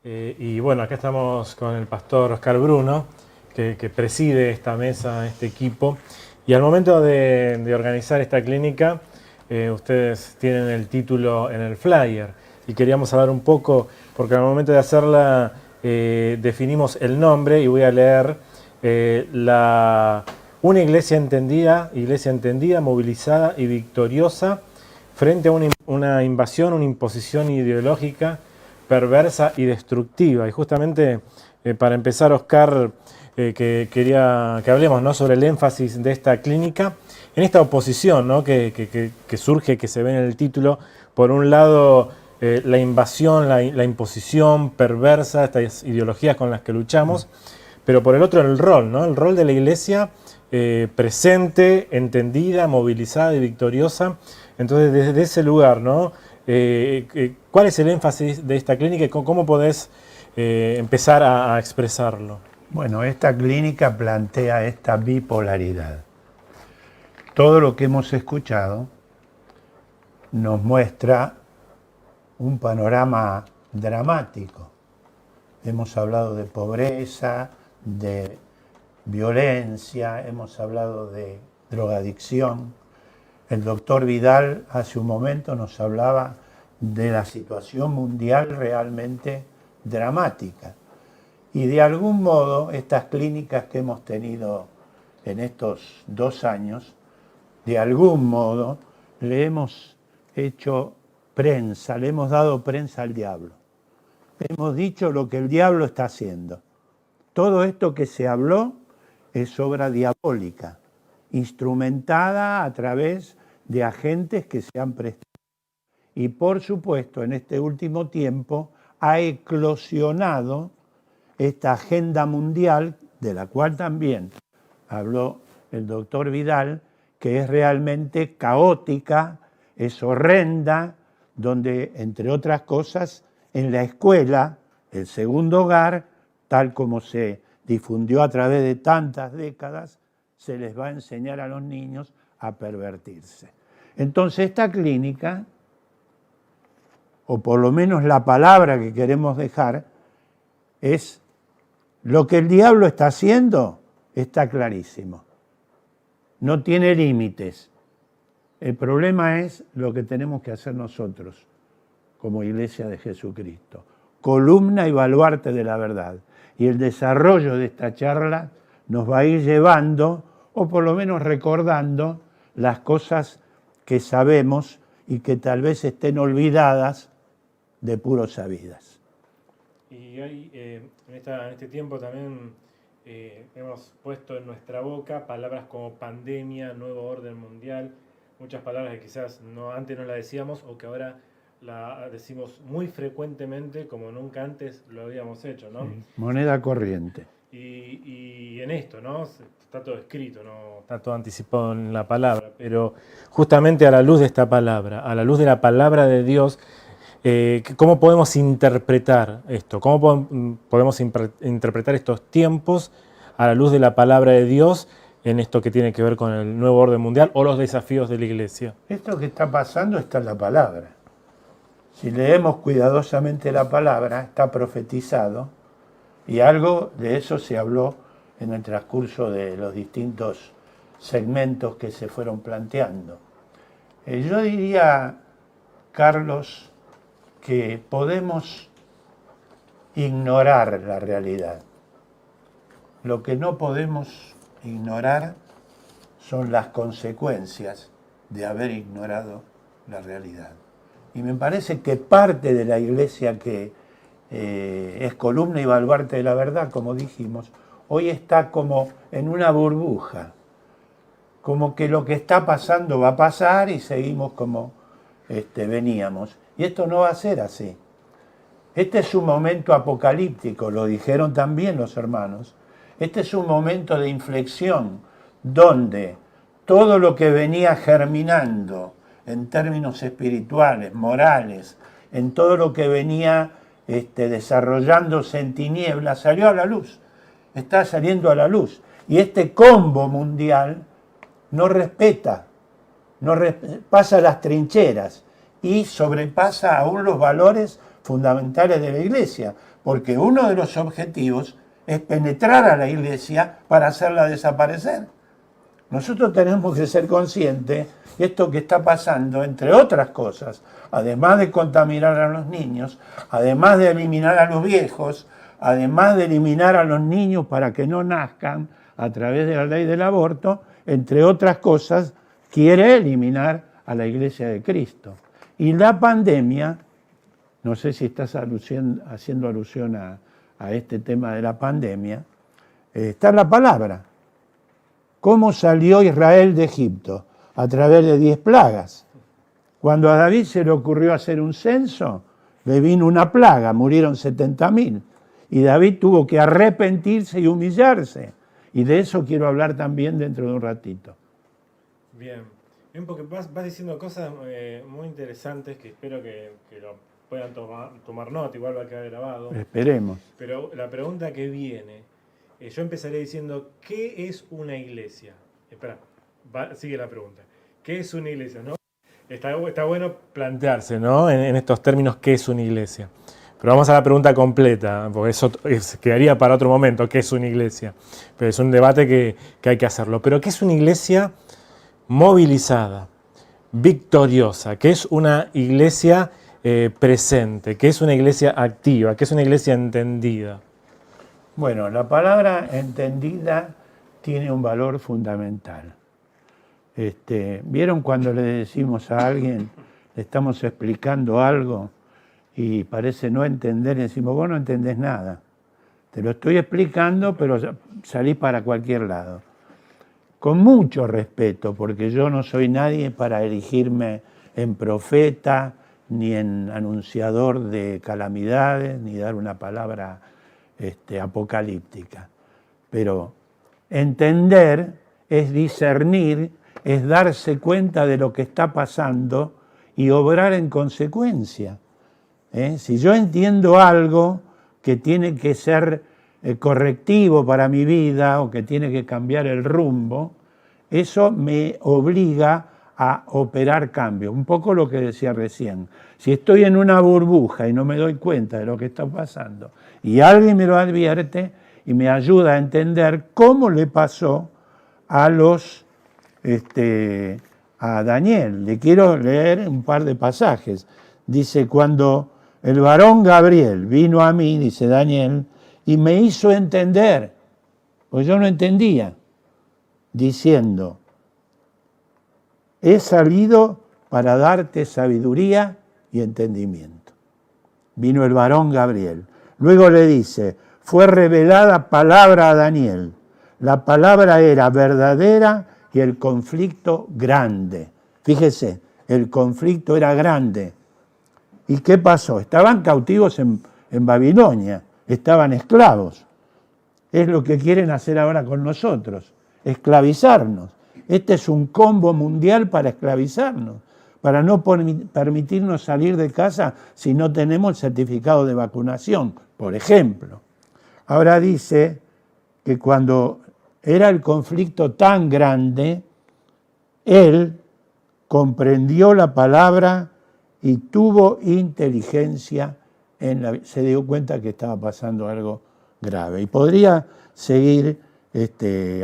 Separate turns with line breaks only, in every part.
Y bueno, acá estamos con el pastor Oscar Bruno, que preside esta mesa, este equipo. Y al momento de organizar esta clínica, ustedes tienen el título en el flyer. Y queríamos hablar un poco, porque al momento de hacerla definimos el nombre y voy a leer una iglesia entendida, movilizada y victoriosa frente a una invasión, una imposición ideológica perversa y destructiva. Y justamente para empezar, Oscar, que quería que hablemos, ¿no?, sobre el énfasis de esta clínica, en esta oposición, ¿no?, que surge, que se ve en el título. Por un lado, la invasión, la imposición perversa, estas ideologías con las que luchamos, pero por el otro el rol, ¿no?, el rol de la iglesia presente, entendida, movilizada y victoriosa. Entonces, desde ese lugar, ¿no?, ¿cuál es el énfasis de esta clínica y cómo podés empezar a expresarlo?
Bueno, esta clínica plantea esta bipolaridad. Todo lo que hemos escuchado nos muestra un panorama dramático. Hemos hablado de pobreza, de violencia, hemos hablado de drogadicción. El doctor Vidal hace un momento nos hablaba de la situación mundial realmente dramática. Y de algún modo estas clínicas que hemos tenido en estos 2 años, de algún modo le hemos hecho prensa, le hemos dado prensa al diablo. Hemos dicho lo que el diablo está haciendo. Todo esto que se habló es obra diabólica, instrumentada a través de agentes que se han prestado. Y por supuesto, en este último tiempo ha eclosionado esta agenda mundial, de la cual también habló el doctor Vidal, que es realmente caótica, es horrenda, donde, entre otras cosas, en la escuela, el segundo hogar, tal como se difundió a través de tantas décadas, se les va a enseñar a los niños a pervertirse. Entonces esta clínica, o por lo menos la palabra que queremos dejar, es lo que el diablo está haciendo, está clarísimo. No tiene límites. El problema es lo que tenemos que hacer nosotros como Iglesia de Jesucristo. Columna y baluarte de la verdad. Y el desarrollo de esta charla nos va a ir llevando, o por lo menos recordando, las cosas que sabemos y que tal vez estén olvidadas de puro sabidas.
Y hoy, en este tiempo también hemos puesto en nuestra boca palabras como pandemia, nuevo orden mundial, muchas palabras que quizás antes no las decíamos o que ahora la decimos muy frecuentemente como nunca antes lo habíamos hecho, ¿no?
Sí, moneda corriente.
Y en esto, ¿no?, está todo escrito, ¿no?, está todo anticipado en la palabra, pero justamente a la luz de esta palabra, a la luz de la palabra de Dios, ¿cómo podemos interpretar esto? ¿Cómo podemos interpretar estos tiempos a la luz de la palabra de Dios en esto que tiene que ver con el nuevo orden mundial o los desafíos de la iglesia?
Esto que está pasando está en la palabra. Si leemos cuidadosamente la palabra, está profetizado, y algo de eso se habló en el transcurso de los distintos segmentos que se fueron planteando. Yo diría, Carlos, que podemos ignorar la realidad. Lo que no podemos ignorar son las consecuencias de haber ignorado la realidad. Y me parece que parte de la iglesia que es columna y baluarte de la verdad, como dijimos, hoy está como en una burbuja, como que lo que está pasando va a pasar y seguimos como veníamos. Y esto no va a ser así. Este es un momento apocalíptico, lo dijeron también los hermanos. Este es un momento de inflexión donde todo lo que venía germinando en términos espirituales, morales, en todo lo que venía desarrollándose en tinieblas, salió a la luz. Está saliendo a la luz. Y este combo mundial no respeta, pasa las trincheras y sobrepasa aún los valores fundamentales de la iglesia, porque uno de los objetivos es penetrar a la iglesia para hacerla desaparecer. Nosotros tenemos que ser conscientes que esto que está pasando, entre otras cosas, además de contaminar a los niños, además de eliminar a los viejos, además de eliminar a los niños para que no nazcan a través de la ley del aborto, entre otras cosas, quiere eliminar a la Iglesia de Cristo. Y la pandemia, no sé si estás haciendo alusión a este tema de la pandemia, está en la palabra. ¿Cómo salió Israel de Egipto? A través de 10 plagas. Cuando a David se le ocurrió hacer un censo, le vino una plaga, murieron 70.000. Y David tuvo que arrepentirse y humillarse. Y de eso quiero hablar también dentro de un ratito.
Bien, porque vas diciendo cosas muy interesantes que espero que lo puedan tomar nota, igual va a quedar grabado.
Esperemos.
Pero la pregunta que viene, yo empezaré diciendo, ¿qué es una iglesia? Espera, sigue la pregunta. ¿Qué es una iglesia? ¿No? Está bueno plantearse, ¿no? En estos términos, ¿qué es una iglesia? Pero vamos a la pregunta completa, porque eso quedaría para otro momento, ¿qué es una iglesia? Pero es un debate que hay que hacerlo. Pero ¿qué es una iglesia movilizada, victoriosa? ¿Qué es una iglesia presente? ¿Qué es una iglesia activa? ¿Qué es una iglesia entendida?
Bueno, la palabra entendida tiene un valor fundamental. ¿Vieron cuando le decimos a alguien, le estamos explicando algo y parece no entender, y decimos, vos no entendés nada? Te lo estoy explicando, pero salís para cualquier lado. Con mucho respeto, porque yo no soy nadie para erigirme en profeta, ni en anunciador de calamidades, ni dar una palabra apocalíptica. Pero entender es discernir, es darse cuenta de lo que está pasando y obrar en consecuencia. Si yo entiendo algo que tiene que ser correctivo para mi vida o que tiene que cambiar el rumbo, eso me obliga a operar cambios. Un poco lo que decía recién. Si estoy en una burbuja y no me doy cuenta de lo que está pasando y alguien me lo advierte y me ayuda a entender cómo le pasó a a Daniel. Le quiero leer un par de pasajes. Dice, cuando el varón Gabriel vino a mí, dice Daniel, y me hizo entender, pues yo no entendía, diciendo, he salido para darte sabiduría y entendimiento. Vino el varón Gabriel. Luego le dice, fue revelada palabra a Daniel. La palabra era verdadera y el conflicto grande. Fíjese, el conflicto era grande. ¿Y qué pasó? Estaban cautivos en Babilonia, estaban esclavos. Es lo que quieren hacer ahora con nosotros, esclavizarnos. Este es un combo mundial para esclavizarnos, para no permitirnos salir de casa si no tenemos el certificado de vacunación, por ejemplo. Ahora dice que cuando era el conflicto tan grande, él comprendió la palabra y tuvo inteligencia, se dio cuenta que estaba pasando algo grave. Y podría seguir,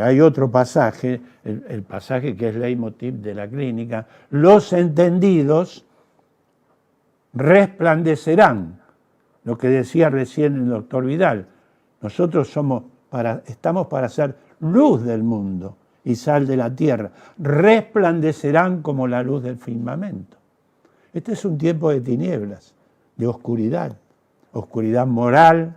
hay otro pasaje, el pasaje que es leitmotiv de la clínica, los entendidos resplandecerán, lo que decía recién el doctor Vidal. Nosotros estamos para ser luz del mundo y sal de la tierra, resplandecerán como la luz del firmamento. Este es un tiempo de tinieblas, de oscuridad, oscuridad moral,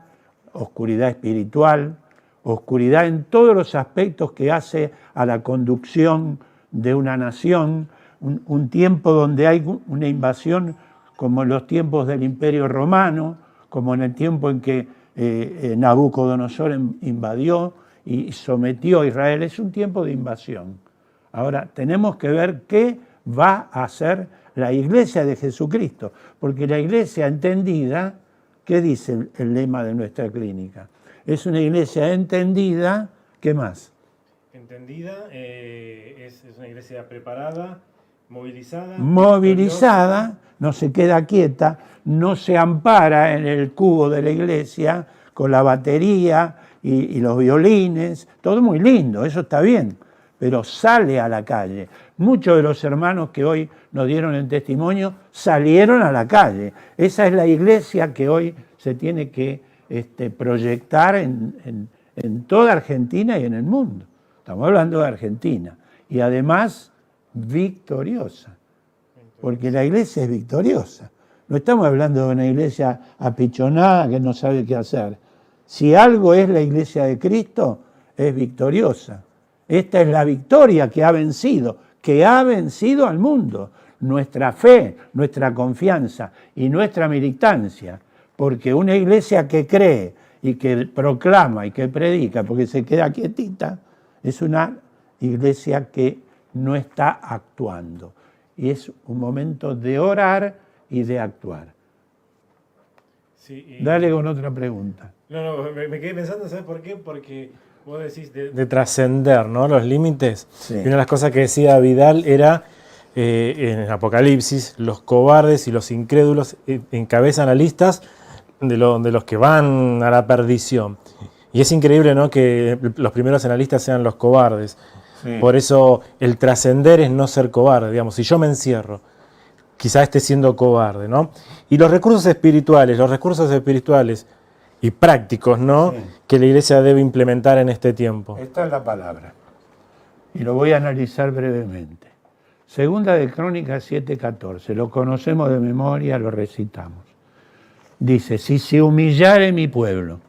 oscuridad espiritual, oscuridad en todos los aspectos que hace a la conducción de una nación, un tiempo donde hay una invasión como en los tiempos del Imperio Romano, como en el tiempo en que Nabucodonosor invadió y sometió a Israel. Es un tiempo de invasión. Ahora, tenemos que ver qué va a hacer la Iglesia de Jesucristo, porque la Iglesia entendida, ¿qué dice el lema de nuestra clínica? Es una iglesia entendida, ¿qué más?
Entendida, es una iglesia preparada,
movilizada, no se queda quieta, no se ampara en el cubo de la iglesia con la batería y los violines, todo muy lindo, eso está bien, pero sale a la calle. Muchos de los hermanos que hoy nos dieron el testimonio salieron a la calle. Esa es la iglesia que hoy se tiene que proyectar en toda Argentina y en el mundo. Estamos hablando de Argentina. Y además, victoriosa. Porque la iglesia es victoriosa. No estamos hablando de una iglesia apichonada que no sabe qué hacer. Si algo es la iglesia de Cristo, es victoriosa. Esta es la victoria que ha vencido al mundo. Nuestra fe, nuestra confianza y nuestra militancia. Porque una iglesia que cree y que proclama y que predica, porque se queda quietita, es una iglesia que no está actuando. Y es un momento de orar y de actuar.
Sí,
Dale con otra pregunta.
No, me quedé pensando, ¿sabes por qué? Porque vos decís de trascender, ¿no?, los límites.
Sí.
Y una de las cosas que decía Vidal era, en Apocalipsis, los cobardes y los incrédulos encabezan las listas de los que van a la perdición. Y es increíble, ¿no?, que los primeros en la lista sean los cobardes.
Sí.
Por eso el trascender es no ser cobarde. Digamos, si yo me encierro, quizás esté siendo cobarde, ¿no? Y los recursos espirituales y prácticos, ¿no?,
Sí,
que la iglesia debe implementar en este tiempo.
esta es la palabra. Y lo voy a analizar brevemente. Segunda de Crónicas 7:14. Lo conocemos de memoria, lo recitamos. Dice, si se humillare mi pueblo,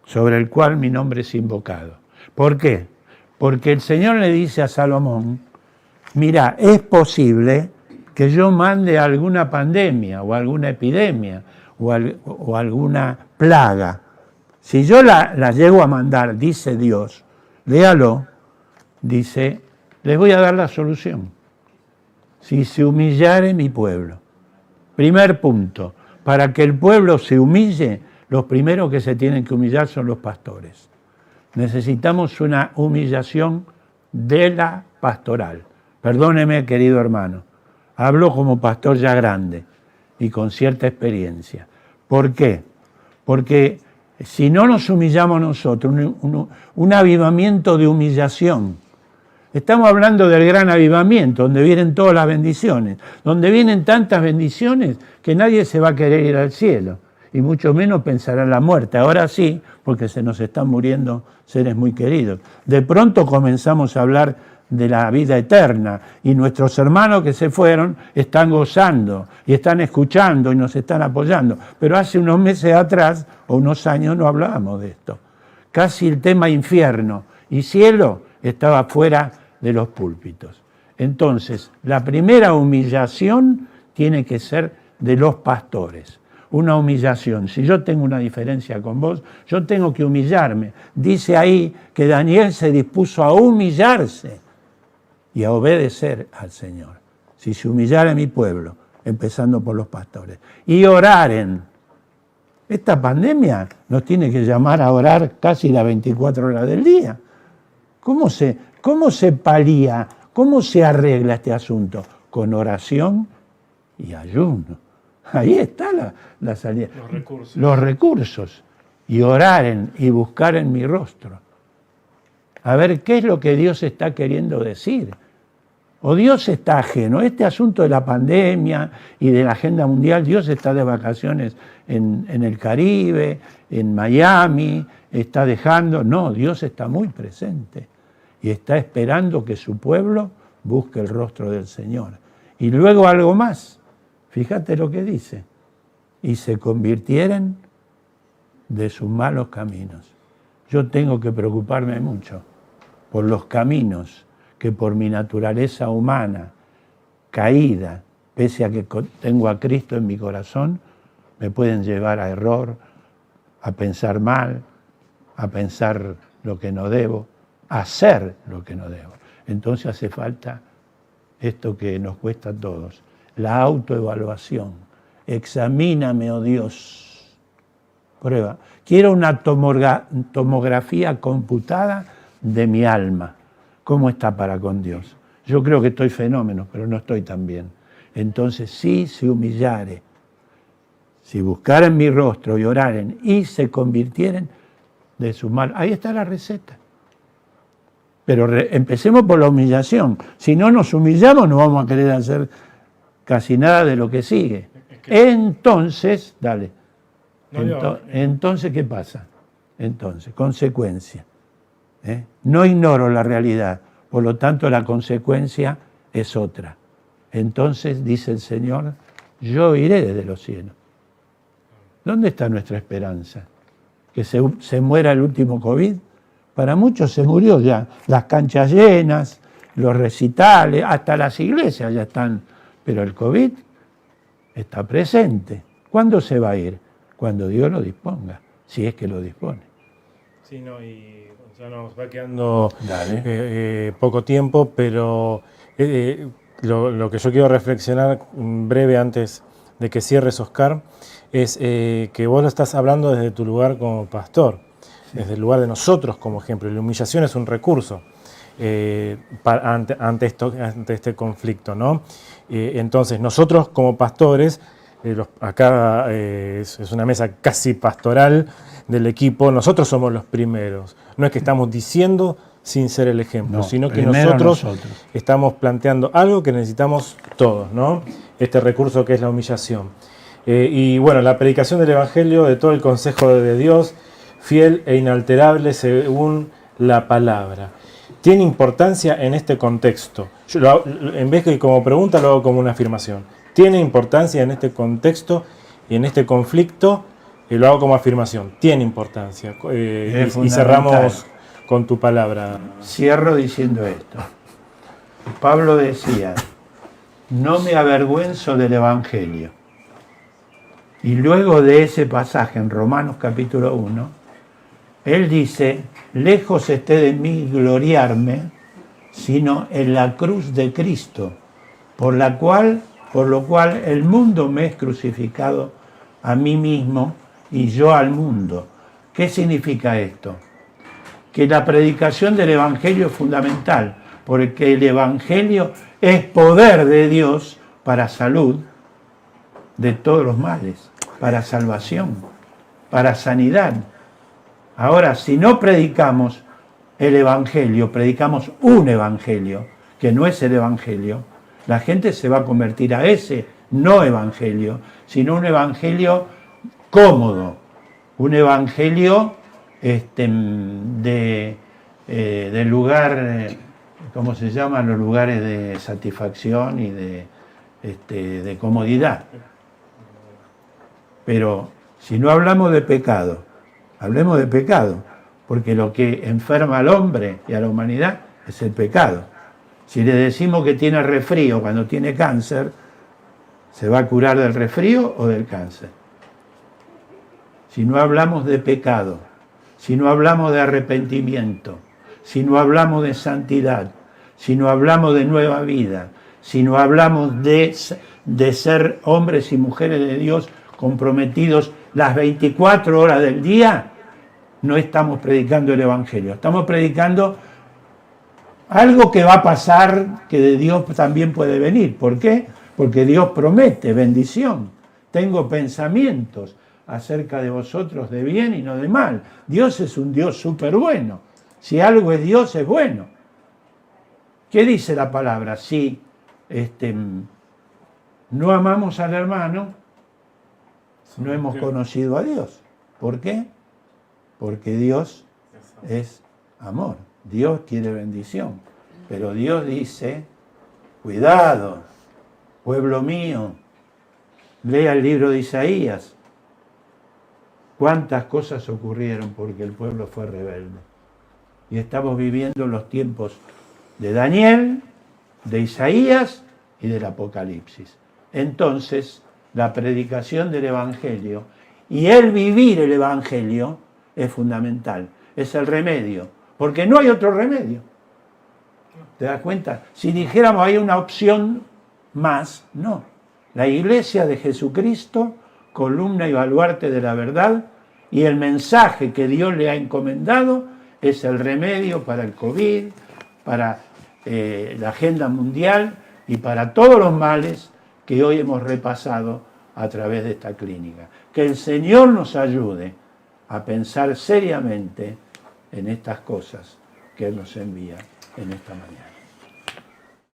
sobre el cual mi nombre es invocado. ¿Por qué? Porque el Señor le dice a Salomón, mira, es posible que yo mande alguna pandemia o alguna epidemia o alguna plaga. Si yo la llego a mandar, dice Dios, léalo, dice, les voy a dar la solución. Si se humillare mi pueblo. Primer punto, para que el pueblo se humille, los primeros que se tienen que humillar son los pastores. Necesitamos una humillación de la pastoral. Perdóneme, querido hermano, hablo como pastor ya grande y con cierta experiencia. ¿Por qué? Porque si no nos humillamos nosotros, un avivamiento de humillación. Estamos hablando del gran avivamiento, donde vienen todas las bendiciones, donde vienen tantas bendiciones que nadie se va a querer ir al cielo, y mucho menos pensará en la muerte. Ahora sí, porque se nos están muriendo seres muy queridos. De pronto comenzamos a hablar de la vida eterna, y nuestros hermanos que se fueron están gozando, y están escuchando, y nos están apoyando. Pero hace unos meses atrás, o unos años, no hablábamos de esto. Casi el tema infierno y cielo estaba fuera de los púlpitos. Entonces, la primera humillación tiene que ser de los pastores. Una humillación. Si yo tengo una diferencia con vos, yo tengo que humillarme. Dice ahí que Daniel se dispuso a humillarse y a obedecer al Señor. Si se humillara mi pueblo, empezando por los pastores, y oraren. Esta pandemia nos tiene que llamar a orar casi las 24 horas del día. ¿Cómo se palía, cómo se arregla este asunto? Con oración y ayuno. Ahí está la salida. Los recursos. Y oraren y buscaren mi rostro. A ver qué es lo que Dios está queriendo decir. O Dios está ajeno. Este asunto de la pandemia y de la agenda mundial, Dios está de vacaciones en el Caribe, en Miami, está dejando. No, Dios está muy presente. Y está esperando que su pueblo busque el rostro del Señor. Y luego algo más. Fíjate lo que dice. Y se convirtieren de sus malos caminos. Yo tengo que preocuparme mucho por los caminos que por mi naturaleza humana, caída, pese a que tengo a Cristo en mi corazón, me pueden llevar a error, a pensar mal, a pensar lo que no debo, a hacer lo que no debo. Entonces hace falta esto que nos cuesta a todos, la autoevaluación. Examíname, oh Dios. Prueba. Quiero una tomografía computada de mi alma. ¿Cómo está para con Dios? Yo creo que estoy fenómeno, pero no estoy tan bien. Entonces, si se humillare, si buscaren mi rostro y oraren y se convirtieren de su mal, ahí está la receta. Pero empecemos por la humillación. Si no nos humillamos, no vamos a querer hacer casi nada de lo que sigue. Entonces, dale. Entonces, ¿qué pasa? Entonces, consecuencia. No ignoro la realidad, por lo tanto la consecuencia es otra. Entonces, dice el Señor, yo iré desde los cielos. ¿Dónde está nuestra esperanza? ¿Que se muera el último COVID? Para muchos se murió ya. Las canchas llenas, los recitales, hasta las iglesias ya están. Pero el COVID está presente. ¿Cuándo se va a ir? Cuando Dios lo disponga, si es que lo dispone.
Sí, no, y ya nos va quedando poco tiempo, pero lo que yo quiero reflexionar breve antes de que cierres, Oscar, es que vos lo estás hablando desde tu lugar como pastor. Desde el lugar de nosotros como ejemplo. La humillación es un recurso ante este conflicto, ¿no? Entonces, nosotros como pastores, acá es una mesa casi pastoral del equipo, nosotros somos los primeros. No es que estamos diciendo sin ser el ejemplo, sino que nosotros estamos planteando algo que necesitamos todos, ¿no? Este recurso que es la humillación. Y bueno, la predicación del Evangelio, de todo el consejo de Dios, fiel e inalterable según la palabra. Tiene importancia en este contexto. Yo en vez de como pregunta, lo hago como una afirmación. Tiene importancia en este contexto y en este conflicto, y lo hago como afirmación. Tiene importancia. Y cerramos con tu palabra.
Cierro diciendo esto. Pablo decía, no me avergüenzo del Evangelio. Y luego de ese pasaje en Romanos capítulo 1, él dice, lejos esté de mí gloriarme, sino en la cruz de Cristo, por lo cual el mundo me es crucificado a mí mismo y yo al mundo. ¿Qué significa esto? Que la predicación del Evangelio es fundamental, porque el Evangelio es poder de Dios para salud de todos los males, para salvación, para sanidad. Ahora, si no predicamos el Evangelio, predicamos un Evangelio, que no es el Evangelio, la gente se va a convertir a ese no Evangelio, sino un Evangelio cómodo, un Evangelio del lugar, ¿cómo se llaman? Los lugares de satisfacción y de comodidad. Pero si no hablamos de pecado, hablemos de pecado, porque lo que enferma al hombre y a la humanidad es el pecado. Si le decimos que tiene resfrío cuando tiene cáncer, ¿se va a curar del resfrío o del cáncer? Si no hablamos de pecado, si no hablamos de arrepentimiento, si no hablamos de santidad, si no hablamos de nueva vida, si no hablamos de ser hombres y mujeres de Dios comprometidos las 24 horas del día, no estamos predicando el Evangelio. Estamos predicando algo que va a pasar, que de Dios también puede venir. ¿Por qué? Porque Dios promete bendición. Tengo pensamientos acerca de vosotros de bien y no de mal. Dios es un Dios súper bueno. Si algo es Dios, es bueno. ¿Qué dice la palabra? Si no amamos al hermano, no hemos conocido a Dios. ¿Por qué? Porque Dios es amor. Dios quiere bendición. Pero Dios dice, cuidado, pueblo mío, lea el libro de Isaías. ¿Cuántas cosas ocurrieron porque el pueblo fue rebelde? Y estamos viviendo los tiempos de Daniel, de Isaías y del Apocalipsis. Entonces, la predicación del Evangelio y el vivir el Evangelio es fundamental, es el remedio, porque no hay otro remedio. ¿Te das cuenta? Si dijéramos hay una opción más, no. La Iglesia de Jesucristo, columna y baluarte de la verdad, y el mensaje que Dios le ha encomendado es el remedio para el COVID, para la agenda mundial y para todos los males que hoy hemos repasado a través de esta clínica. Que el Señor nos ayude a pensar seriamente en estas cosas que Él nos envía en esta mañana.